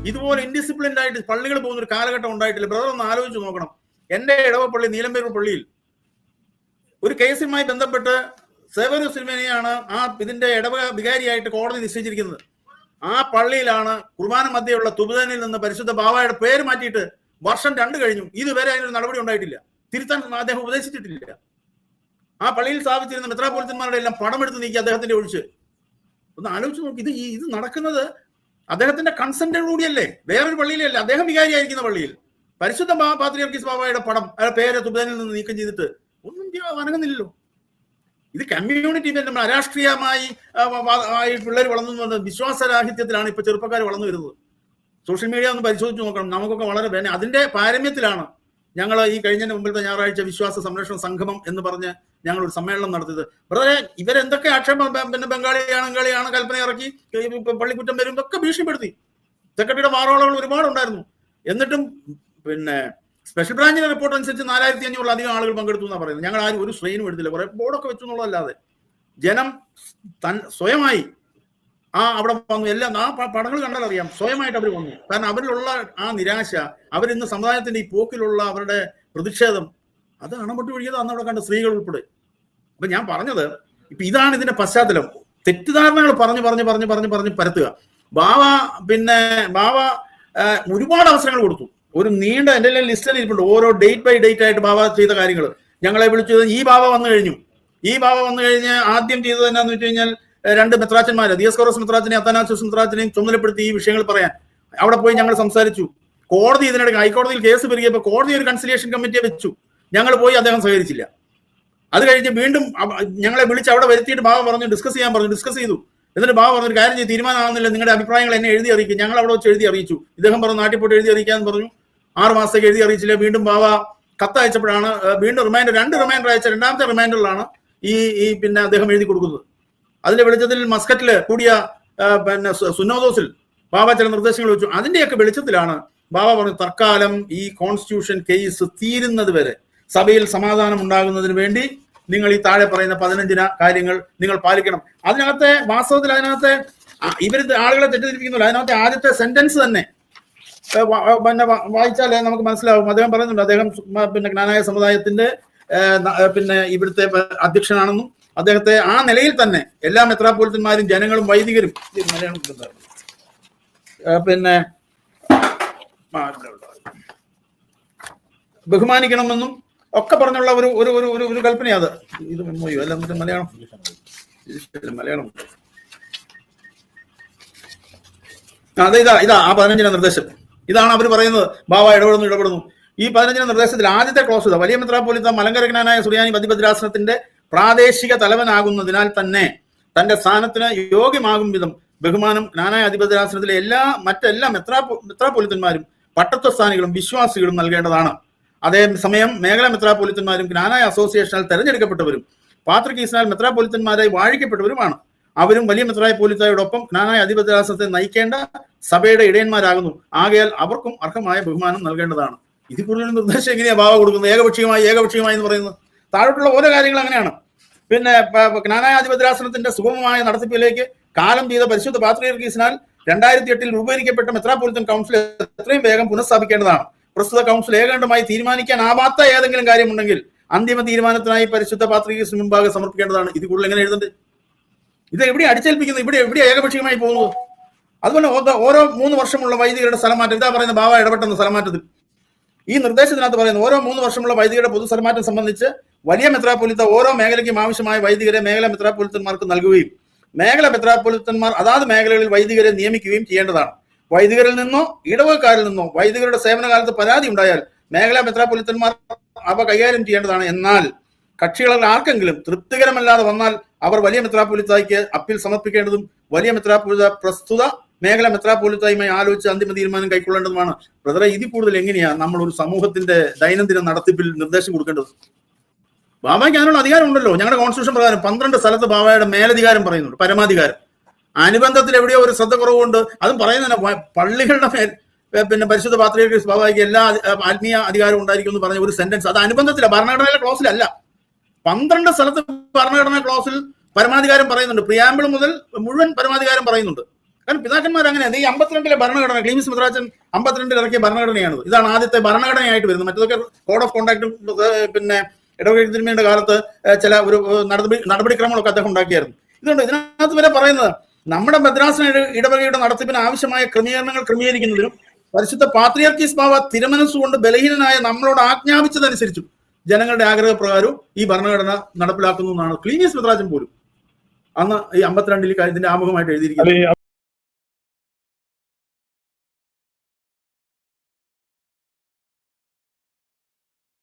ഇതുപോലെ ഇൻഡിസിപ്ലിൻഡ് ആയിട്ട് പള്ളികൾ പോകുന്ന ഒരു കാലഘട്ടം ഉണ്ടായിട്ടില്ല. ബ്രദർ ഒന്ന് ആലോചിച്ച് നോക്കണം. എന്റെ ഇടവപ്പള്ളി നീലമ്പേരൂർ പള്ളിയിൽ ഒരു കേസുമായി ബന്ധപ്പെട്ട് സേവന സിനിമനെയാണ് ഇതിന്റെ ഇടവക വികാരിയായിട്ട് കോടതി നിശ്ചയിച്ചിരിക്കുന്നത്. ആ പള്ളിയിലാണ് കുർബാന മധ്യയുള്ള തുബുദനിൽ നിന്ന് പരിശുദ്ധ ബാവയുടെ പേര് മാറ്റിയിട്ട് വർഷം 2 കഴിഞ്ഞു. ഇതുവരെ അതിനൊരു നടപടി ഉണ്ടായിട്ടില്ല. തിരുത്താൻ അദ്ദേഹം ഉപദേശിച്ചിട്ടില്ല. ആ പള്ളിയിൽ സ്ഥാപിച്ചിരുന്ന മെത്രാപ്പൊലീത്തന്മാരുടെ എല്ലാം പണം എടുത്ത് നീക്കി അദ്ദേഹത്തിന്റെ ഒഴിച്ച്. ഒന്ന് ആലോചിച്ച് നോക്കി. ഇത് നടക്കുന്നത് അദ്ദേഹത്തിന്റെ കൺസെന്റോടുകൂടിയല്ലേ, വേറൊരു പള്ളിയിലല്ലേ, അദ്ദേഹം വികാരിയായിരിക്കുന്ന പള്ളിയിൽ പരിശുദ്ധ പാത്രിയർക്കീസ് ബാവയുടെ പടം പേര് തുബുദനിൽ നിന്ന് നീക്കം ചെയ്തിട്ട് ഒന്നും അനങ്ങുന്നില്ലല്ലോ. ഇത് കമ്മ്യൂണിറ്റി ബന്ധം അരാഷ്ട്രീയമായി പിള്ളേർ വളർന്നു വിശ്വാസരാഹിത്യത്തിലാണ് ഇപ്പൊ ചെറുപ്പക്കാർ വളർന്നു വരുന്നത്. സോഷ്യൽ മീഡിയ ഒന്ന് പരിശോധിച്ച് നോക്കണം. നമുക്കൊക്കെ വളരെ അതിന്റെ പാരമ്യത്തിലാണ് ഞങ്ങൾ ഈ കഴിഞ്ഞ മുമ്പിലത്തെ ഞായറാഴ്ച വിശ്വാസ സംരക്ഷണ സംഗമം എന്ന് പറഞ്ഞ് ഞങ്ങളൊരു സമ്മേളനം നടത്തിയത്. ബ്രദറെ, ഇവരെന്തൊക്കെ ആക്ഷേപം, പിന്നെ ബംഗാളിയാണ് കൽപ്പന ഇറക്കി പള്ളിക്കുറ്റം വരും ഇതൊക്കെ ഭീഷണിപ്പെടുത്തി. സെക്രട്ടറിയുടെ വാറോളകൾ ഒരുപാടുണ്ടായിരുന്നു. എന്നിട്ടും പിന്നെ സ്പെഷ്യൽ ബ്രാഞ്ചിന്റെ റിപ്പോർട്ട് അനുസരിച്ച് 4500 ആളുകൾ പങ്കെടുത്തു എന്നാണ് പറയുന്നത്. ഞങ്ങൾ ആരും ഒരു സ്ട്രെയിനും എടുത്തില്ല. കുറെ ബോർഡൊക്കെ വെച്ചു എന്നുള്ളതല്ലാതെ ജനം സ്വയമായി അവിടെ വന്നു. എല്ലാം ആ പടങ്ങൾ കണ്ടാൽ അറിയാം, സ്വയമായിട്ട് അവർ വന്നു. കാരണം അവരിലുള്ള ആ നിരാശ, അവരിന്ന് സമുദായത്തിന്റെ ഈ പോക്കിലുള്ള അവരുടെ പ്രതിഷേധം, അത് അണപൊട്ടി ഒഴിയത് അന്ന് അവിടെ കണ്ട സ്ത്രീകൾ ഉൾപ്പെടെ. അപ്പൊ ഞാൻ പറഞ്ഞത് ഇപ്പൊ ഇതാണ് ഇതിന്റെ പശ്ചാത്തലം. തെറ്റിദ്ധാരണകൾ പറഞ്ഞ് പരത്തുക. ബാവ ഒരുപാട് അവസരങ്ങൾ കൊടുത്തു. ഒരു നീണ്ട എൻ്റെ ലിസ്റ്റിൽ ഇരിപ്പുണ്ട്, ഓരോ ഡേറ്റ് ബൈ ഡേറ്റ് ആയിട്ട് ബാബ ചെയ്ത കാര്യങ്ങൾ. ഞങ്ങളെ വിളിച്ചത് ഈ ബാബ വന്നു കഴിഞ്ഞ് ആദ്യം ചെയ്തത് എന്നാന്ന് വെച്ച് കഴിഞ്ഞാൽ 2 മെത്രാച്ചന്മാരെ, ദിയസ്കോറസ് മെത്രാച്ചനെയും അത്താനാസ്യോസ് മെത്രാച്ചനെയും ചുമതലപ്പെടുത്തി ഈ വിഷയങ്ങൾ പറയാൻ. അവിടെ പോയി ഞങ്ങൾ സംസാരിച്ചു. കോടതി ഇതിനിടയ്ക്ക് ഹൈക്കോടതിയിൽ കേസ് പെരുകിയപ്പോൾ കോടതി ഒരു കൺസിലിയേഷൻ കമ്മിറ്റിയെ വെച്ചു. ഞങ്ങൾ പോയി, അദ്ദേഹം സഹകരിച്ചില്ല. അത് കഴിഞ്ഞ് വീണ്ടും ഞങ്ങളെ വിളിച്ച് അവിടെ വരുത്തിയിട്ട് ബാബ പറഞ്ഞു ഡിസ്കസ് ചെയ്തു. എന്നിട്ട് ബാബ പറഞ്ഞു ഒരു കാര്യം ചെയ്ത് തീരുമാനമാകുന്നില്ല, നിങ്ങളുടെ അഭിപ്രായങ്ങൾ എന്നെ എഴുതി അറിയിക്കും. ഞങ്ങൾ അവിടെ വെച്ച് എഴുതി അറിയിച്ചു. ഇദ്ദേഹം പറഞ്ഞു നാട്ടിൽ പോയിട്ട് എഴുതി അറിയിക്കാന്ന് പറഞ്ഞു. 6 മാസത്തേക്ക് എഴുതി അറിയിച്ചില്ല. വീണ്ടും ബാബ കത്തയച്ചപ്പോഴാണ് വീണ്ടും റിമൈൻഡർ 2 റിമൈൻഡർ അയച്ച 2ാമത്തെ റിമൈൻഡറിലാണ് ഈ പിന്നെ അദ്ദേഹം എഴുതി കൊടുക്കുന്നത്. അതിന്റെ വെളിച്ചത്തിൽ മസ്കറ്റില് കൂടിയ പിന്നെ സുന്നോദോസിൽ ബാബ ചില നിർദ്ദേശങ്ങൾ വെച്ചു. അതിന്റെയൊക്കെ വെളിച്ചത്തിലാണ് ബാബ പറഞ്ഞു തൽക്കാലം ഈ കോൺസ്റ്റിറ്റ്യൂഷൻ കേസ് തീരുന്നത് വരെ സഭയിൽ സമാധാനം ഉണ്ടാകുന്നതിന് വേണ്ടി നിങ്ങൾ ഈ താഴെ പറയുന്ന 15 കാര്യങ്ങൾ നിങ്ങൾ പാലിക്കണം. അതിനകത്തെ വാസ്തവത്തിൽ ആളുകളെ തെറ്റിദ്ധരിപ്പിക്കുന്നില്ല. അതിനകത്തെ ആദ്യത്തെ സെന്റൻസ് തന്നെ പിന്നെ വായിച്ചാലേ നമുക്ക് മനസ്സിലാവും. അദ്ദേഹം പറയുന്നുണ്ട്, അദ്ദേഹം പിന്നെ ജ്ഞാനായ സമുദായത്തിന്റെ പിന്നെ ഇവിടുത്തെ അധ്യക്ഷനാണെന്നും അദ്ദേഹത്തെ ആ നിലയിൽ തന്നെ എല്ലാ മെത്രാപ്പൊലീത്തന്മാരും ജനങ്ങളും വൈദികരും പിന്നെ ബഹുമാനിക്കണമെന്നും ഒക്കെ പറഞ്ഞുള്ള ഒരു കൽപ്പനയാണ്. ഇത് എല്ലാം മലയാളം അതെ, ഇതാ ആ 15 നിർദ്ദേശം. ഇതാണ് അവർ പറയുന്നത്. ബാബ ഇടപെടുന്നു. ഈ 15 നിർദ്ദേശത്തിൽ ആദ്യത്തെ ക്ലോസ് ഇതാ: വലിയ മെത്രാപ്പൊലീത്ത മലങ്കര ജ്ഞാനായ സുറിയാനി ബദിഭദ്രാസനത്തിന്റെ പ്രാദേശിക തലവനാകുന്നതിനാൽ തന്നെ തന്റെ സ്ഥാനത്തിന് യോഗ്യമാകും വിധം ബഹുമാനം ജ്ഞാനായ അധിപതിരാസനത്തിലെ മറ്റെല്ലാ മെത്രാപ്പൊലീത്തന്മാരും പട്ടത്വസ്ഥാനികളും വിശ്വാസികളും നൽകേണ്ടതാണ്. അതേസമയം മേഖലാ മെത്രാപ്പൊലീത്തന്മാരും ജ്ഞാനായ അസോസിയേഷനാൽ തെരഞ്ഞെടുക്കപ്പെട്ടവരും പാത്രികീസിനാൽ മെത്രാപ്പൊലീത്തന്മാരായി വാഴിക്കപ്പെട്ടവരുമാണ്. അവരും വലിയ മെത്രാപ്പൊലീത്തയോടൊപ്പം ജ്ഞാനായ അധിപതിരാസനത്തെ നയിക്കേണ്ട സഭയുടെ ഇടയന്മാരാകുന്നു. ആകയാൽ അവർക്കും അർഹമായ ബഹുമാനം നൽകേണ്ടതാണ്. ഇതിൽ കൂടുതൽ നിർദ്ദേശം എങ്ങനെയാ ബാബ കൊടുക്കുന്നത്? ഏകപക്ഷീയമായി എന്ന് പറയുന്നത്. താഴോട്ടുള്ള ഓരോ കാര്യങ്ങൾ അങ്ങനെയാണ്. പിന്നെ ജ്ഞാനായ അധിപതിരാസനത്തിന്റെ സുഗമമായ നടത്തിപ്പിലേക്ക് കാലം ചെയ്ത പരിശുദ്ധ പാത്രിയർക്കീസിനാൽ 2008 രൂപീകരിക്കപ്പെട്ട മെത്രാപ്പൊലീത്തൻ കൗൺസിൽ എത്രയും വേഗം പുനഃസ്ഥാപിക്കേണ്ടതാണ്. പ്രസ്തുത കൗൺസിൽ ഏകണ്ഠമായി തീരുമാനിക്കാനാവാത്ത ഏതെങ്കിലും കാര്യമുണ്ടെങ്കിൽ അന്തിമ തീരുമാനത്തിനായി പരിശുദ്ധ പാത്രികീസിന് മുമ്പാകെ സമർപ്പിക്കേണ്ടതാണ്. ഇത് കൂടുതൽ എങ്ങനെ എഴുതുന്നത്? ഇത് എവിടെ അടിച്ചേൽപ്പിക്കുന്നത്? ഇവിടെ ഏകപക്ഷീയമായി പോകുന്നത്. അതുപോലെ ഓരോ 3 വർഷമുള്ള വൈദികരുടെ സ്ഥലമാറ്റം, ഇതാ പറയുന്നത് ബാബ ഇടപെട്ടെന്ന സ്ഥലമാറ്റത്തിൽ. ഈ നിർദ്ദേശത്തിനകത്ത് പറയുന്നത് ഓരോ 3 വർഷമുള്ള വൈദികരുടെ പൊതു സ്ഥലമാറ്റം സംബന്ധിച്ച് വലിയ മെത്രാപ്പൊലീത്ത ഓരോ മേഖലയ്ക്കും ആവശ്യമായ വൈദികരെ മേഖലാ മെത്രാപ്പൊലീത്തന്മാർക്ക് നൽകുകയും മേഖലാ മെത്രാപ്പൊലീത്തന്മാർ അതാത് മേഖലകളിൽ വൈദികരെ നിയമിക്കുകയും ചെയ്യേണ്ടതാണ്. വൈദികരിൽ നിന്നോ ഇടവകക്കാരിൽ നിന്നോ വൈദികരുടെ സേവനകാലത്ത് പരാതി ഉണ്ടായാൽ മേഖലാ മെത്രാപ്പൊലീത്തന്മാർ അവ കൈകാര്യം ചെയ്യേണ്ടതാണ്. എന്നാൽ കക്ഷികളിൽ ആർക്കെങ്കിലും തൃപ്തികരമല്ലാതെ വന്നാൽ അവർ വലിയ മെത്രാപ്പൊലീത്തായ്ക്ക് അപ്പീൽ സമർപ്പിക്കേണ്ടതും വലിയ മെത്രാപ്പൊലീത്ത പ്രസ്തുത മേഖല മെത്രാപ്പൊലീത്തയുമായി ആലോചിച്ച് അന്തിമ തീരുമാനം കൈക്കൊള്ളേണ്ടതുമാണ്. ബ്രദറെ, ഇതിൽ കൂടുതൽ എങ്ങനെയാ നമ്മൾ ഒരു സമൂഹത്തിന്റെ ദൈനംദിന നടത്തിപ്പിൽ നിർദ്ദേശം കൊടുക്കേണ്ടത്? ബാബയ്ക്ക് അതിനുള്ള അധികാരം ഉണ്ടല്ലോ. ഞങ്ങളുടെ കോൺസ്റ്റിറ്റ്യൂഷൻ പ്രകാരം 12 സ്ഥലത്ത് ബാബയുടെ മേലധികാരം പറയുന്നുണ്ട്, പരമാധികാരം. അനുബന്ധത്തിൽ എവിടെയോ ഒരു ശ്രദ്ധ കുറവുണ്ട്. അതും പറയുന്നത് പള്ളികളുടെ മേൽ പിന്നെ പരിശുദ്ധ പാത്രിയർക്കീസ് ബാബയ്ക്ക് എല്ലാ ആത്മീയ അധികാരവും ഉണ്ടായിരിക്കും എന്ന് പറഞ്ഞ ഒരു സെന്റൻസ് അത് അനുബന്ധത്തില്ല, ഭരണഘടനയിലെ ക്ലോസിലല്ല. 12 സ്ഥലത്ത് ഭരണഘടനാ ക്ലോസിൽ പരമാധികാരം പറയുന്നുണ്ട്. പ്രിയാമ്പിൾ മുതൽ മുഴുവൻ പരമാധികാരം പറയുന്നുണ്ട്. കാരണം പിതാക്കന്മാർ അങ്ങനെയാണ്. ഈ 52 ഭരണഘടന ക്ലീമിസ് മെത്രാച്ചൻ 52 ഇറക്കിയ ഭരണഘടനയാണ്. ഇതാണ് ആദ്യത്തെ ഭരണഘടനയായിട്ട് വരുന്നത്. മറ്റതൊക്കെ കോഡ് ഓഫ് കോണ്ടാക്ടും പിന്നെ ഇടവകയുടെ തിരുമേനിയുടെ കാലത്ത് ചില ഒരു നടപടിക്രമങ്ങളൊക്കെ അദ്ദേഹം ഉണ്ടാക്കിയായിരുന്നു. ഇതുകൊണ്ട് ഇതിനകത്ത് വരെ പറയുന്നത് നമ്മുടെ മദ്രാസിന് ഇടവകയുടെ നടത്തിപ്പിന് ആവശ്യമായ ക്രമീകരണങ്ങൾ ക്രമീകരിക്കുന്നതിനും പരിശുദ്ധ പാത്രിയാർക്കീസ് ബാവ തിരുമനസ്സുകൊണ്ട് ബലഹീനനായ നമ്മളോട് ആജ്ഞാപിച്ചതനുസരിച്ചും ജനങ്ങളുടെ ആഗ്രഹപ്രകാരവും ഈ ഭരണഘടന നടപ്പിലാക്കുന്നു എന്നാണ് ക്ലീമിയസ് മെത്രാച്ചൻ പോലും അന്ന് ഈ 52 ഇതിന്റെ ആമുഖമായിട്ട് എഴുതിയിരിക്കുന്നത്.